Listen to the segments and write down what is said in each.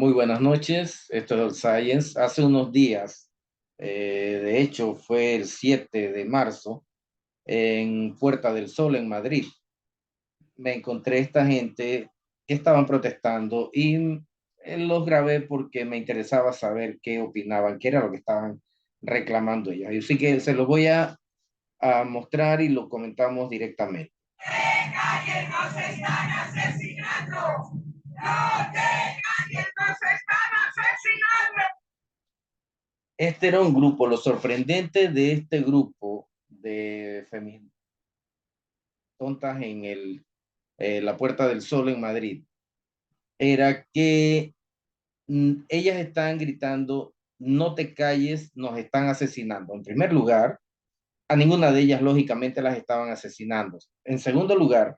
Muy buenas noches, esto es el Science. Hace unos días, de hecho fue el 7 de marzo, en Puerta del Sol, en Madrid, me encontré esta gente que estaban protestando y los grabé porque me interesaba saber qué opinaban, qué era lo que estaban reclamando ellos. Así que se los voy a mostrar y lo comentamos directamente. ¡Nadie nos están asesinando! ¡No, que nadie nos están asesinando! Este era un grupo, lo sorprendente de este grupo de feministas en la Puerta del Sol en Madrid era que ellas estaban gritando, no te calles, nos están asesinando. En primer lugar, a ninguna de ellas lógicamente las estaban asesinando. En segundo lugar,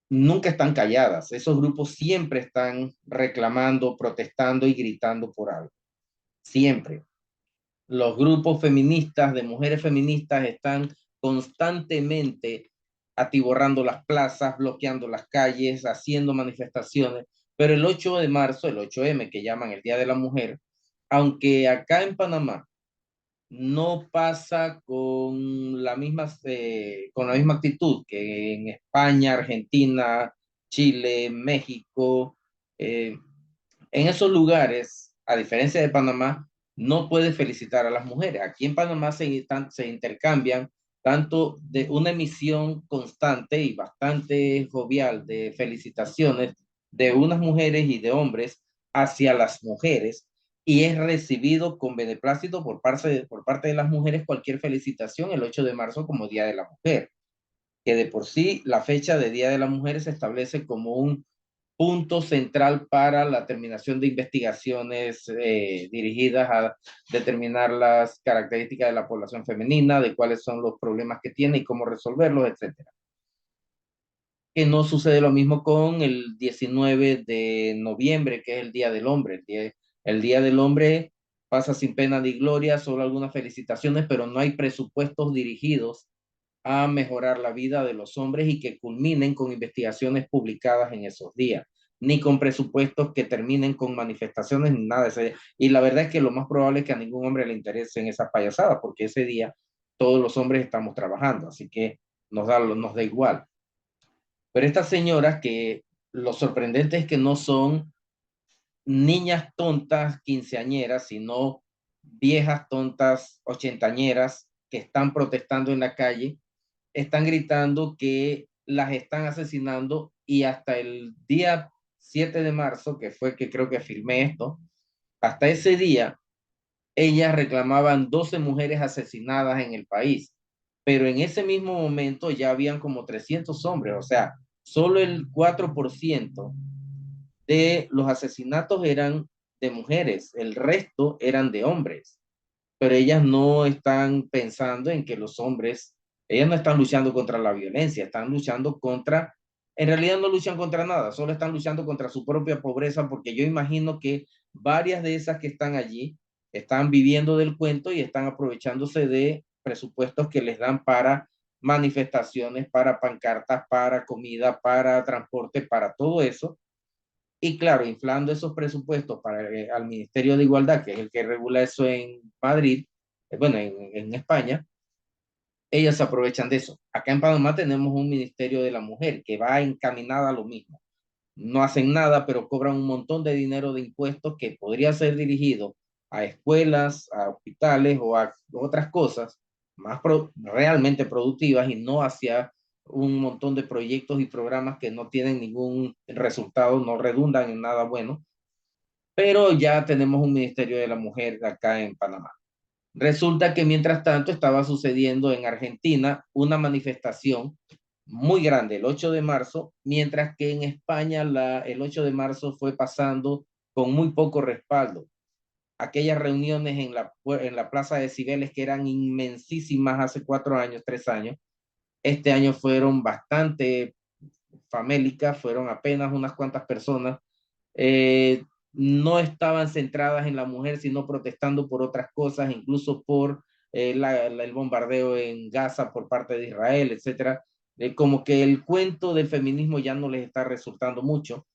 nunca están calladas. Esos grupos siempre están reclamando, protestando y gritando por algo. Siempre. Los grupos feministas, de mujeres feministas, están constantemente atiborrando las plazas, bloqueando las calles, haciendo manifestaciones. Pero el 8 de marzo, el 8M, que llaman el Día de la Mujer, aunque acá en Panamá no pasa con la misma actitud que en España, Argentina, Chile, México, eh, en esos lugares, a diferencia de Panamá, no puedes felicitar a las mujeres. Aquí en Panamá se intercambian tanto de una emisión constante y bastante jovial de felicitaciones de unas mujeres y de hombres hacia las mujeres, y es recibido con beneplácito por parte de las mujeres cualquier felicitación el 8 de marzo como Día de la Mujer, que de por sí la fecha de Día de la Mujer se establece como un punto central para la terminación de investigaciones dirigidas a determinar las características de la población femenina, de cuáles son los problemas que tiene y cómo resolverlos, etcétera. Que no sucede lo mismo con el 19 de noviembre, que es el Día del Hombre. El Día del Hombre pasa sin pena ni gloria, solo algunas felicitaciones, pero no hay presupuestos dirigidos a mejorar la vida de los hombres y que culminen con investigaciones publicadas en esos días, ni con presupuestos que terminen con manifestaciones, ni nada de eso. Y la verdad es que lo más probable es que a ningún hombre le interesen esas payasadas, porque ese día todos los hombres estamos trabajando, así que nos da igual. Pero estas señoras que lo sorprendente es que no son niñas tontas quinceañeras, sino viejas tontas ochentañeras que están protestando en la calle, están gritando que las están asesinando, y hasta el día 7 de marzo, que fue que creo que filmé esto, hasta ese día ellas reclamaban 12 mujeres asesinadas en el país, pero en ese mismo momento ya habían como 300 hombres, o sea, solo el 4% de los asesinatos eran de mujeres, el resto eran de hombres, pero ellas no están pensando en que los hombres, ellas no están luchando contra la violencia, están luchando contra, en realidad no luchan contra nada, solo están luchando contra su propia pobreza, porque yo imagino que varias de esas que están allí están viviendo del cuento y están aprovechándose de presupuestos que les dan para manifestaciones, para pancartas, para comida, para transporte, para todo eso. Y claro, inflando esos presupuestos para al Ministerio de Igualdad, que es el que regula eso en Madrid, bueno, en España, ellas se aprovechan de eso. Acá en Panamá tenemos un Ministerio de la Mujer que va encaminada a lo mismo. No hacen nada, pero cobran un montón de dinero de impuestos que podría ser dirigido a escuelas, a hospitales o a otras cosas realmente productivas, y no hacia un montón de proyectos y programas que no tienen ningún resultado, no redundan en nada bueno. Pero ya tenemos un Ministerio de la Mujer acá en Panamá. Resulta que mientras tanto estaba sucediendo en Argentina una manifestación muy grande el 8 de marzo, mientras que en España el 8 de marzo fue pasando con muy poco respaldo. Aquellas reuniones en la Plaza de Cibeles, que eran inmensísimas hace 4 años, 3 años, este año fueron bastante famélicas, fueron apenas unas cuantas personas. eh, no estaban centradas en la mujer, sino protestando por otras cosas, incluso por el bombardeo en Gaza por parte de Israel, etcétera. Como que el cuento del feminismo ya no les está resultando mucho.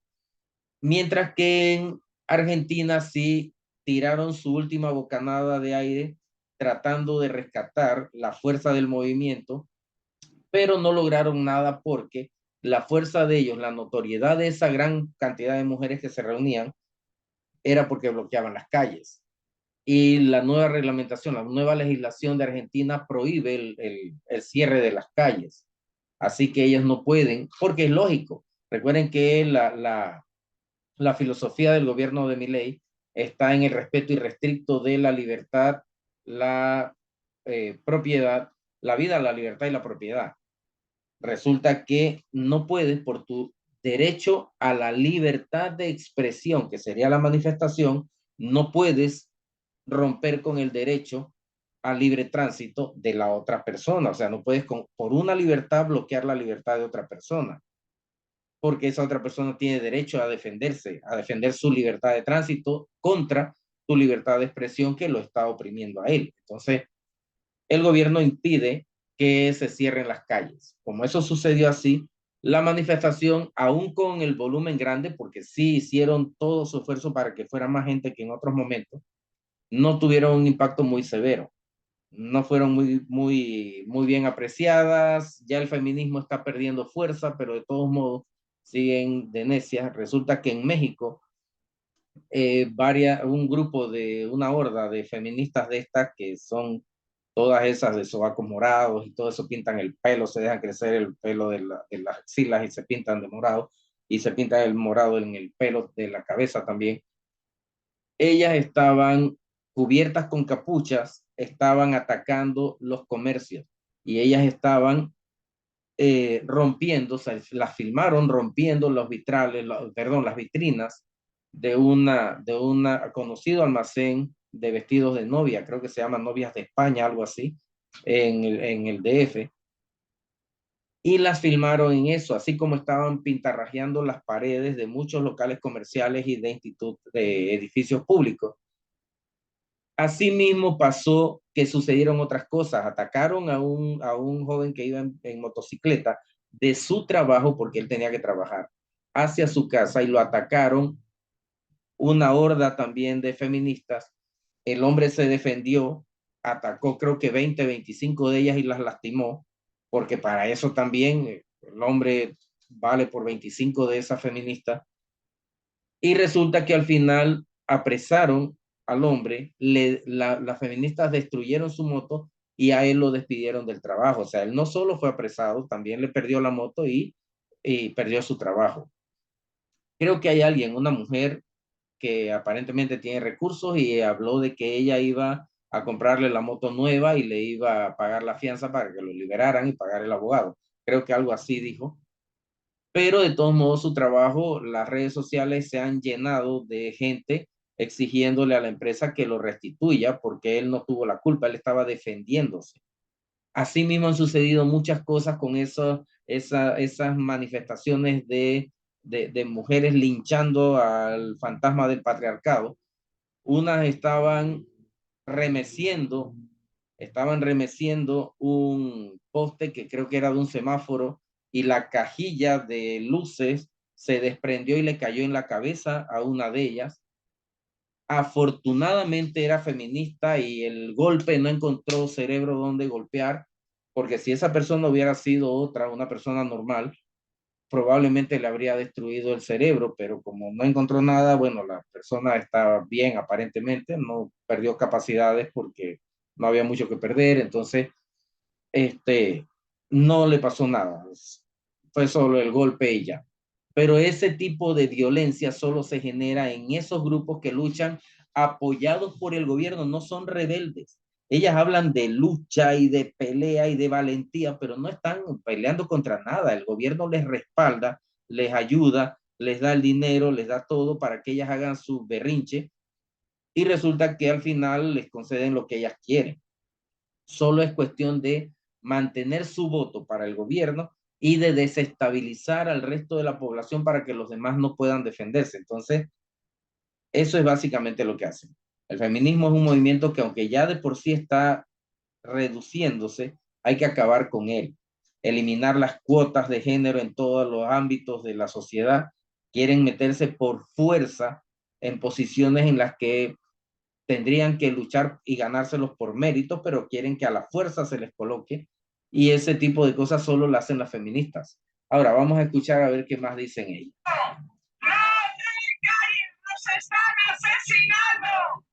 Mientras que Argentina sí tiraron su última bocanada de aire tratando de rescatar la fuerza del movimiento, pero no lograron nada porque la fuerza de ellos, la notoriedad de esa gran cantidad de mujeres que se reunían, era porque bloqueaban las calles. Y la nueva reglamentación, la nueva legislación de Argentina prohíbe el cierre de las calles. Así que ellos no pueden, porque es lógico. Recuerden que la filosofía del gobierno de Milei está en el respeto irrestricto de la libertad, la propiedad, la vida, la libertad y la propiedad. Resulta que no puedes, por tu derecho a la libertad de expresión, que sería la manifestación, no puedes romper con el derecho al libre tránsito de la otra persona. O sea, no puedes por una libertad bloquear la libertad de otra persona, porque esa otra persona tiene derecho a defenderse, a defender su libertad de tránsito contra tu libertad de expresión que lo está oprimiendo a él. Entonces, el gobierno impide que se cierren las calles. Como eso sucedió así, la manifestación, aún con el volumen grande, porque sí hicieron todo su esfuerzo para que fuera más gente que en otros momentos, no tuvieron un impacto muy severo. No fueron muy bien apreciadas. Ya el feminismo está perdiendo fuerza, pero de todos modos siguen de necias. Resulta que en México, un grupo de una horda de feministas de estas que son todas esas de sobacos morados y todo eso, pintan el pelo, se dejan crecer el pelo de las axilas y se pintan de morado, y se pintan el morado en el pelo de la cabeza también. Ellas estaban cubiertas con capuchas, estaban atacando los comercios y ellas estaban rompiendo, o sea, las filmaron rompiendo los vitrales, perdón, las vitrinas de una conocido almacén de vestidos de novia, creo que se llama Novias de España, algo así, en el DF, y las filmaron en eso, así como estaban pintarrajeando las paredes de muchos locales comerciales y de edificios públicos. Asimismo pasó que sucedieron otras cosas. Atacaron a un joven que iba en motocicleta de su trabajo, porque él tenía que trabajar, hacia su casa, y lo atacaron una horda también de feministas. El hombre se defendió, atacó creo que 20, 25 de ellas y las lastimó, porque para eso también el hombre vale por 25 de esas feministas. Y resulta que al final apresaron al hombre, las feministas destruyeron su moto y a él lo despidieron del trabajo. O sea, él no solo fue apresado, también le perdió la moto y perdió su trabajo. Creo que hay alguien, una mujer que aparentemente tiene recursos, y habló de que ella iba a comprarle la moto nueva y le iba a pagar la fianza para que lo liberaran y pagar el abogado. Creo que algo así dijo. Pero de todos modos su trabajo, las redes sociales se han llenado de gente exigiéndole a la empresa que lo restituya porque él no tuvo la culpa, él estaba defendiéndose. Asimismo han sucedido muchas cosas con esas manifestaciones de mujeres linchando al fantasma del patriarcado. Unas remeciendo, estaban remeciendo un poste que creo que era de un semáforo, y la cajilla de luces se desprendió y le cayó en la cabeza a una de ellas. Afortunadamente era feminista y el golpe no encontró cerebro donde golpear, porque si esa persona hubiera sido otra, una persona normal, probablemente le habría destruido el cerebro, pero como no encontró nada, bueno, la persona está bien aparentemente, no perdió capacidades porque no había mucho que perder. Entonces este, no le pasó nada, fue solo el golpe y ya. Pero ese tipo de violencia solo se genera en esos grupos que luchan apoyados por el gobierno, no son rebeldes. Ellas hablan de lucha y de pelea y de valentía, pero no están peleando contra nada. El gobierno les respalda, les ayuda, les da el dinero, les da todo para que ellas hagan su berrinche, y resulta que al final les conceden lo que ellas quieren. Solo es cuestión de mantener su voto para el gobierno y de desestabilizar al resto de la población para que los demás no puedan defenderse. Entonces, eso es básicamente lo que hacen. El feminismo es un movimiento que, aunque ya de por sí está reduciéndose, hay que acabar con él. Eliminar las cuotas de género en todos los ámbitos de la sociedad. Quieren meterse por fuerza en posiciones en las que tendrían que luchar y ganárselos por mérito, pero quieren que a la fuerza se les coloque, y ese tipo de cosas solo lo hacen las feministas. Ahora vamos a escuchar a ver qué más dicen ellos. ¡Nos están asesinando!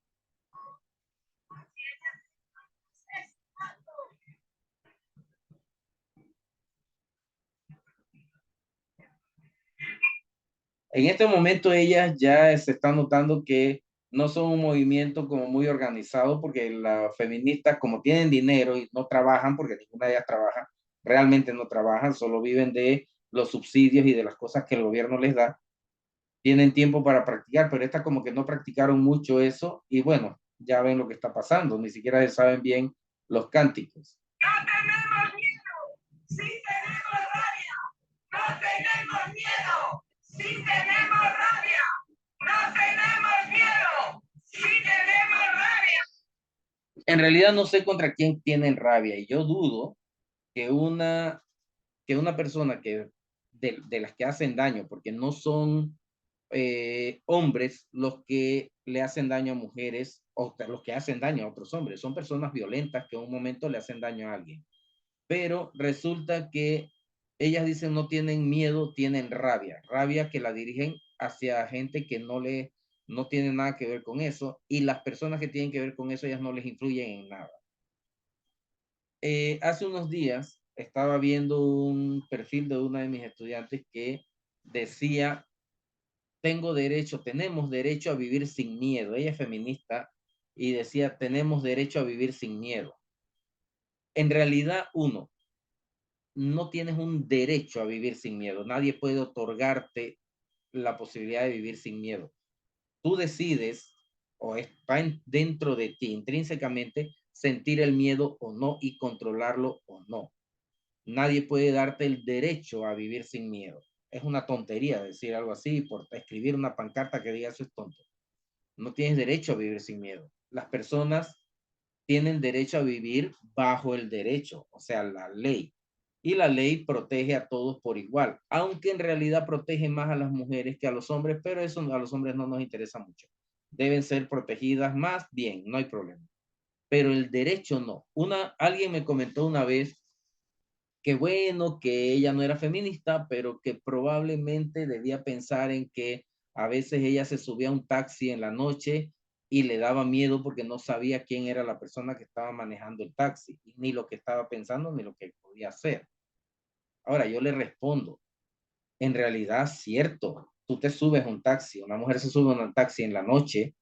En este momento ellas ya se están notando que no son un movimiento como muy organizado, porque las feministas, como tienen dinero y no trabajan, porque ninguna de ellas trabaja, realmente no trabajan, solo viven de los subsidios y de las cosas que el gobierno les da, tienen tiempo para practicar, pero estas como que no practicaron mucho eso, y bueno, ya ven lo que está pasando, ni siquiera saben bien los cánticos. ¡No tenemos miedo! ¡Sí tenemos rabia! ¡No tenemos miedo! ¡Sí tenemos rabia! ¡No tenemos miedo! ¡Sí tenemos rabia! En realidad no sé contra quién tienen rabia, y yo dudo que una persona de las que hacen daño, porque no son hombres los que le hacen daño a mujeres o los que hacen daño a otros hombres, son personas violentas que en un momento le hacen daño a alguien. Pero resulta que ellas dicen no tienen miedo, tienen rabia, rabia que la dirigen hacia gente que no tiene nada que ver con eso, y las personas que tienen que ver con eso, ellas no les influyen en nada. Hace unos días estaba viendo un perfil de una de mis estudiantes que decía: tenemos derecho a vivir sin miedo. Ella es feminista y decía: tenemos derecho a vivir sin miedo. En realidad, no tienes un derecho a vivir sin miedo. Nadie puede otorgarte la posibilidad de vivir sin miedo. Tú decides, o está dentro de ti intrínsecamente, sentir el miedo o no y controlarlo o no. Nadie puede darte el derecho a vivir sin miedo. Es una tontería decir algo así, por escribir una pancarta que diga eso es tonto. No tienes derecho a vivir sin miedo. Las personas tienen derecho a vivir bajo el derecho, o sea, la ley. Y la ley protege a todos por igual, aunque en realidad protege más a las mujeres que a los hombres, pero eso a los hombres no nos interesa mucho. Deben ser protegidas más, bien, no hay problema. Pero el derecho no. Alguien me comentó una vez que bueno, que ella no era feminista, pero que probablemente debía pensar en que a veces ella se subía a un taxi en la noche y le daba miedo porque no sabía quién era la persona que estaba manejando el taxi, ni lo que estaba pensando, ni lo que podía hacer. Ahora yo le respondo: en realidad, cierto, tú te subes a un taxi, una mujer se sube a un taxi en la noche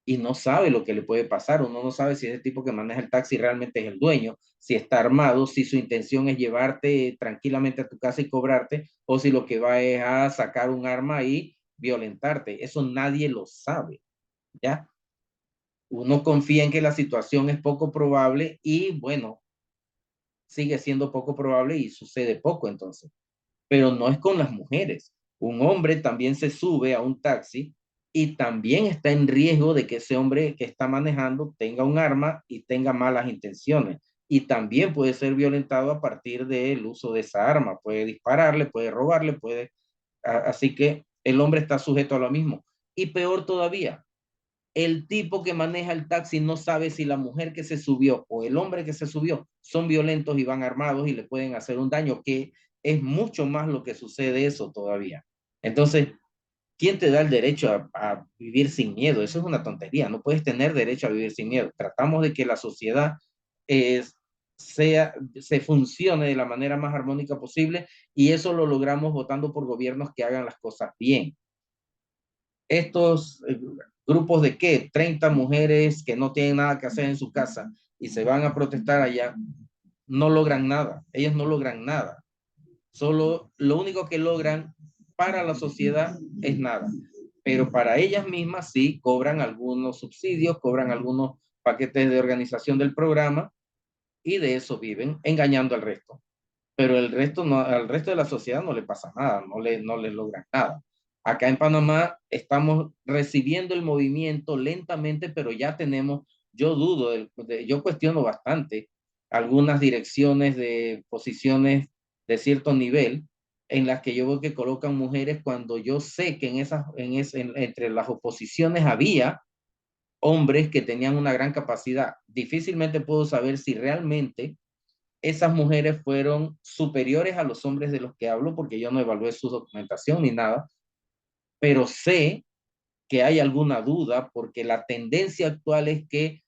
y no sabe lo que le puede pasar. Uno no sabe si ese tipo que maneja el taxi realmente es el dueño, si está armado, si su intención es llevarte tranquilamente a tu casa y cobrarte, o si lo que va es a sacar un arma y violentarte. Eso nadie lo sabe, ¿ya? Uno confía en que la situación es poco probable y bueno, sigue siendo poco probable y sucede poco entonces. Pero no es con las mujeres. Un hombre también se sube a un taxi y también está en riesgo de que ese hombre que está manejando tenga un arma y tenga malas intenciones. Y también puede ser violentado a partir del uso de esa arma. Puede dispararle, puede robarle, Así que el hombre está sujeto a lo mismo. Y peor todavía, el tipo que maneja el taxi no sabe si la mujer que se subió o el hombre que se subió son violentos y van armados y le pueden hacer un daño, que es mucho más lo que sucede eso todavía. Entonces, ¿quién te da el derecho a vivir sin miedo? Eso es una tontería. No puedes tener derecho a vivir sin miedo. Tratamos de que la sociedad se funcione de la manera más armónica posible, y eso lo logramos votando por gobiernos que hagan las cosas bien. Estos grupos de ¿qué? 30 mujeres que no tienen nada que hacer en su casa y se van a protestar allá, no logran nada. Ellos no logran nada. Solo lo único que logran para la sociedad es nada. Pero para ellas mismas sí cobran algunos subsidios, cobran algunos paquetes de organización del programa, y de eso viven, engañando al resto. Pero el resto no, al resto de la sociedad no le pasa nada, no le logran nada. Acá en Panamá estamos recibiendo el movimiento lentamente, pero ya tenemos, yo dudo, yo cuestiono bastante algunas direcciones de posiciones de cierto nivel en las que yo veo que colocan mujeres cuando yo sé que entre las oposiciones había hombres que tenían una gran capacidad. Difícilmente puedo saber si realmente esas mujeres fueron superiores a los hombres de los que hablo, porque yo no evalué su documentación ni nada, pero sé que hay alguna duda porque la tendencia actual es que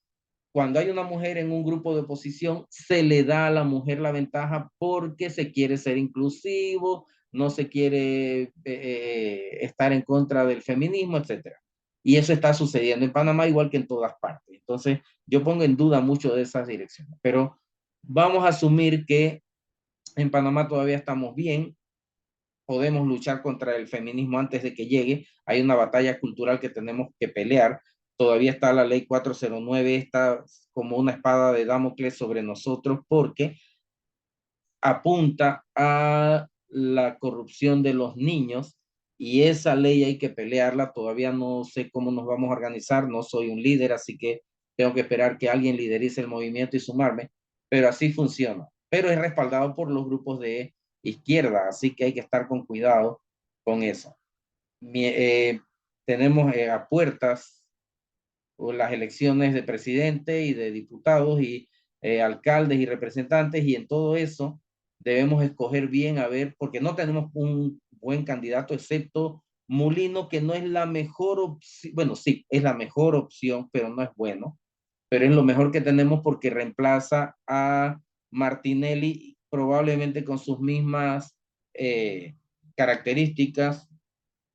cuando hay una mujer en un grupo de oposición, se le da a la mujer la ventaja porque se quiere ser inclusivo, no se quiere estar en contra del feminismo, etcétera. Y eso está sucediendo en Panamá igual que en todas partes. Entonces, yo pongo en duda mucho de esas direcciones, pero vamos a asumir que en Panamá todavía estamos bien, podemos luchar contra el feminismo antes de que llegue. Hay una batalla cultural que tenemos que pelear. Todavía está la ley 409, está como una espada de Damocles sobre nosotros porque apunta a la corrupción de los niños y esa ley hay que pelearla. Todavía no sé cómo nos vamos a organizar, no soy un líder, así que tengo que esperar que alguien liderice el movimiento y sumarme, pero así funciona. Pero es respaldado por los grupos de izquierda, así que hay que estar con cuidado con eso. Tenemos a puertas las elecciones de presidente y de diputados y alcaldes y representantes, y en todo eso debemos escoger bien, a ver, porque no tenemos un buen candidato excepto Mulino, que no es la mejor opción. Bueno, sí, es la mejor opción, pero no es bueno, pero es lo mejor que tenemos porque reemplaza a Martinelli probablemente con sus mismas características,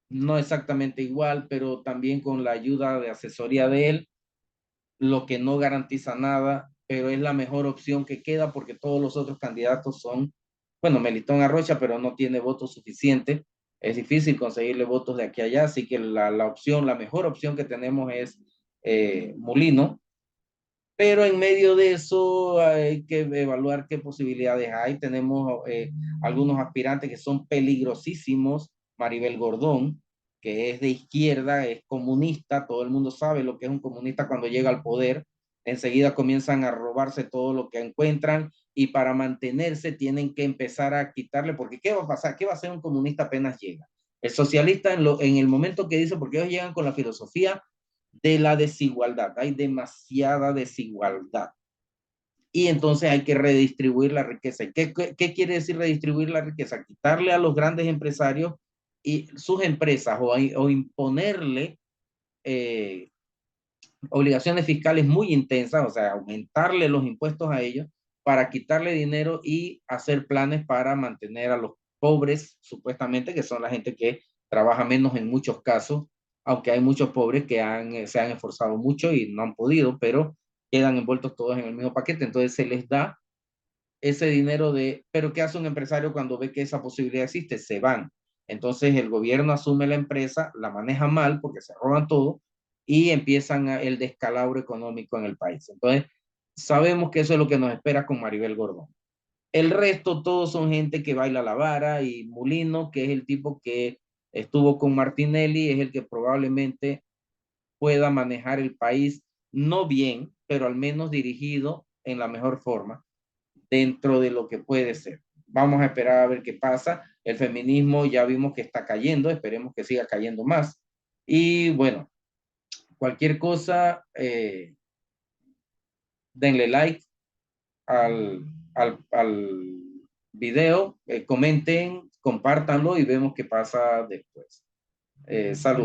no exactamente igual, pero también con la ayuda de asesoría de él, lo que no garantiza nada, pero es la mejor opción que queda porque todos los otros candidatos son, bueno, Melitón Arrocha, pero no tiene votos suficientes. Es difícil conseguirle votos de aquí a allá, así que la mejor opción que tenemos es Mulino, pero en medio de eso hay que evaluar qué posibilidades hay. Tenemos algunos aspirantes que son peligrosísimos. Maribel Gordón, que es de izquierda, es comunista, todo el mundo sabe lo que es un comunista cuando llega al poder. Enseguida comienzan a robarse todo lo que encuentran y para mantenerse tienen que empezar a quitarle, porque ¿qué va a pasar? ¿Qué va a hacer un comunista apenas llega? El socialista en el momento que dice, porque ellos llegan con la filosofía de la desigualdad, hay demasiada desigualdad. Y entonces hay que redistribuir la riqueza. ¿Qué quiere decir redistribuir la riqueza? Quitarle a los grandes empresarios y sus empresas o imponerle eh, obligaciones fiscales muy intensas, o sea, aumentarle los impuestos a ellos para quitarle dinero y hacer planes para mantener a los pobres, supuestamente, que son la gente que trabaja menos en muchos casos, aunque hay muchos pobres que se han esforzado mucho y no han podido, pero quedan envueltos todos en el mismo paquete. Entonces se les da ese dinero pero ¿qué hace un empresario cuando ve que esa posibilidad existe? Se van. Entonces el gobierno asume la empresa, la maneja mal porque se roban todo y empiezan el descalabro económico en el país. Entonces sabemos que eso es lo que nos espera con Maribel Gordón. El resto todos son gente que baila la vara, y Mulino, que es el tipo que estuvo con Martinelli, es el que probablemente pueda manejar el país, no bien, pero al menos dirigido en la mejor forma dentro de lo que puede ser. Vamos a esperar a ver qué pasa. El feminismo ya vimos que está cayendo, esperemos que siga cayendo más. Y bueno, cualquier cosa, denle like al, al video, comenten, compártanlo y vemos qué pasa después. Saludos.